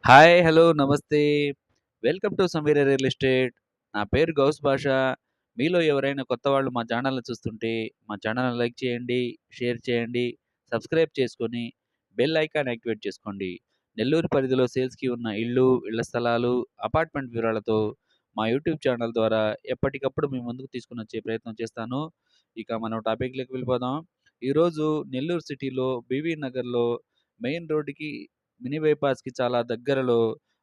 Hi. Hello. నమస్తే. Welcome to Sameera real estate. నా పేరు గౌస్ బాషా. మీలో ఎవరైనా కొత్త వాళ్ళు మా ఛానల్‌ని చూస్తుంటే, మా ఛానల్‌ని లైక్ చేయండి, షేర్ చేయండి, సబ్స్క్రైబ్ చేసుకొని, బెల్ ఐకాన్ యాక్టివేట్ చేసుకోండి. నెల్లూరు పరిధిలో సేల్స్‌కి ఉన్న ఇళ్ళు, ఇళ్ల స్థలాలు, అపార్ట్మెంట్ వివరాలతో మా యూట్యూబ్ ఛానల్ ద్వారా ఎప్పటికప్పుడు మీ ముందుకు తీసుకొనొచ్చే ప్రయత్నం చేస్తాను. ఇక మనం టాపిక్‌లోకి వెళ్ళిపోదాం. ఈరోజు నెల్లూరు సిటీలో బీవీ నగర్‌లో మెయిన్ రోడ్డుకి మినీ బైపాస్‌కి చాలా దగ్గరలో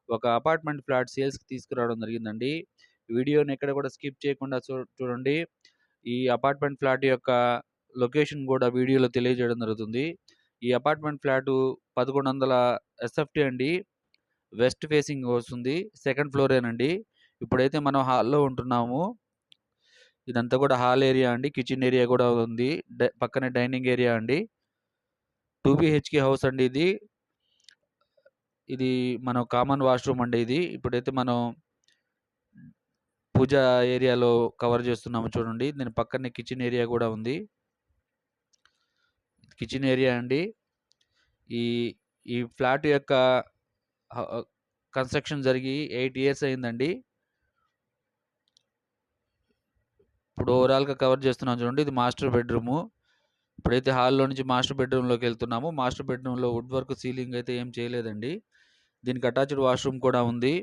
ఒక అపార్ట్మెంట్ ఫ్లాట్ సేల్స్‌కి తీసుకురావడం జరిగిందండి. వీడియోని ఎక్కడ కూడా స్కిప్ చేయకుండా చూడండి. ఈ అపార్ట్మెంట్ ఫ్లాట్ యొక్క లొకేషన్ గూడా వీడియోలో తెలియజేయడం జరుగుతుంది. ఈ అపార్ట్మెంట్ ఫ్లాటు 1100 ఎస్ఎఫ్టీ అండి. వెస్ట్ ఫేసింగ్ వస్తుంది. సెకండ్ ఫ్లోరేనండి. ఇప్పుడైతే మనం హాల్‌లో ఉంటున్నాము. ఇదంతా కూడా హాల్ ఏరియా అండి. కిచెన్ ఏరియా గూడా ఉంది. పక్కనే డైనింగ్ ఏరియా అండి. 2 బీహెచ్‌కే హౌస్ అండి ఇది. ఇది మనం కామన్ వాష్‌రూమ్ అండి ఇది. ఇప్పుడైతే మనం పూజా ఏరియాలో కవర్ చేస్తున్నాము చూడండి. దీని పక్కనే కిచెన్ ఏరియా గూడా ఉంది. కిచెన్ ఏరియా అండి. ఈ ఈ ఫ్లాట్ యొక్క కన్‌స్ట్రక్షన్ జరిగి 8 ఇయర్స్ అయిందండి. ఇప్పుడు ఓవరాల్‌గా కవర్ చేస్తున్నాం చూడండి. ఇది మాస్టర్ బెడ్‌రూము. ఇప్పుడైతే హాల్‌లో నుంచి మాస్టర్ బెడ్‌రూమ్‌లోకెళ్తున్నాము. మాస్టర్ బెడ్‌రూమ్‌లో వుడ్ వర్క్ సీలింగ్ అయితే ఏం చేయలేదండి. దీనికి అటాచ్డ్ వాష్‌రూమ్ కూడా ఉంది.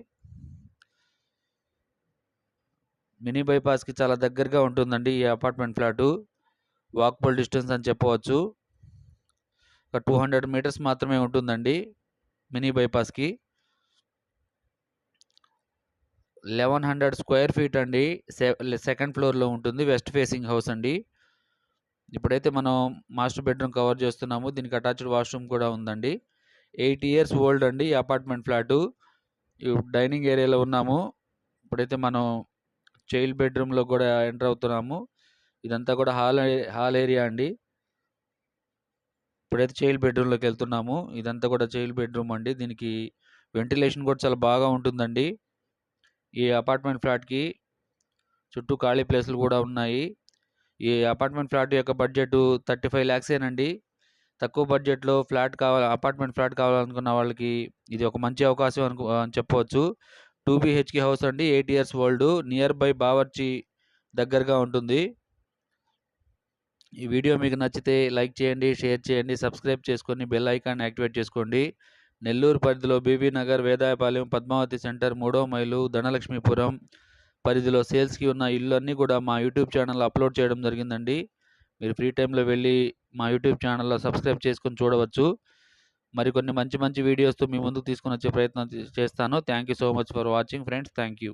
మినీ బైపాస్‌కి చాలా దగ్గరగా ఉంటుందండి ఈ అపార్ట్మెంట్ ఫ్లాటు. వాకబుల్ డిస్టెన్స్ అని చెప్పవచ్చు. ఒక 200 మీటర్స్ మాత్రమే ఉంటుందండి మినీ బైపాస్‌కి. 1100 స్క్వేర్ ఫీట్ అండి. సెకండ్ ఫ్లోర్‌లో ఉంటుంది. వెస్ట్ ఫేసింగ్ హౌస్ అండి. ఇప్పుడైతే మనం మాస్టర్ బెడ్‌రూమ్ కవర్ చేస్తున్నాము. దీనికి అటాచ్డ్ వాష్‌రూమ్ కూడా ఉందండి. 8 ఇయర్స్ ఓల్డ్ అండి ఈ అపార్ట్మెంట్ ఫ్లాటు. డైనింగ్ ఏరియాలో ఉన్నాము. ఇప్పుడైతే మనం చైల్డ్ బెడ్‌రూమ్‌లో కూడా ఎంటర్ అవుతున్నాము. ఇదంతా కూడా హాల్ ఏరియా అండి. ఇప్పుడైతే చైల్డ్ బెడ్‌రూమ్‌లోకెళ్తున్నాము. ఇదంతా కూడా చైల్డ్ బెడ్‌రూమ్ అండి. దీనికి వెంటిలేషన్ కూడా చాలా బాగా ఉంటుందండి. ఈ అపార్ట్మెంట్ ఫ్లాట్‌కి చుట్టూ ఖాళీ ప్లేసులు కూడా ఉన్నాయి. ఈ అపార్ట్మెంట్ ఫ్లాట్ యొక్క బడ్జెట్ 35 లాక్సేనండి. తక్కువ బడ్జెట్‌లో అపార్ట్మెంట్ ఫ్లాట్ కావాలనుకున్న వాళ్ళకి ఇది ఒక మంచి అవకాశం అని చెప్పవచ్చు. 2 బీహెచ్‌కే హౌస్ అండి. 8 years old. Near by Bawarchi దగ్గరగా ఉంటుంది. ఈ వీడియో మీకు నచ్చితే లైక్ చేయండి, షేర్ చేయండి, సబ్స్క్రైబ్ చేసుకొని బెల్ ఐకాన్ యాక్టివేట్ చేసుకోండి. నెల్లూరు పరిధిలో బీబీ నగర్, వేదాయపాలెం, పద్మావతి సెంటర్, 3వ మైలు, ధనలక్ష్మీపురం పరిధిలో సేల్స్‌కి ఉన్న ఇళ్ళన్నీ కూడా మా యూట్యూబ్ ఛానల్‌లో అప్‌లోడ్ చేయడం జరిగిందండి. మీరు ఫ్రీ టైమ్‌లో వెళ్ళి మా యూట్యూబ్ ఛానల్‌లో సబ్స్క్రైబ్ చేసుకొని చూడవచ్చు. మరికొన్ని మంచి మంచి వీడియోస్‌తో మీ ముందుకు తీసుకొనొచ్చే ప్రయత్నం చేస్తాను. Thank you so much for watching friends. Thank you.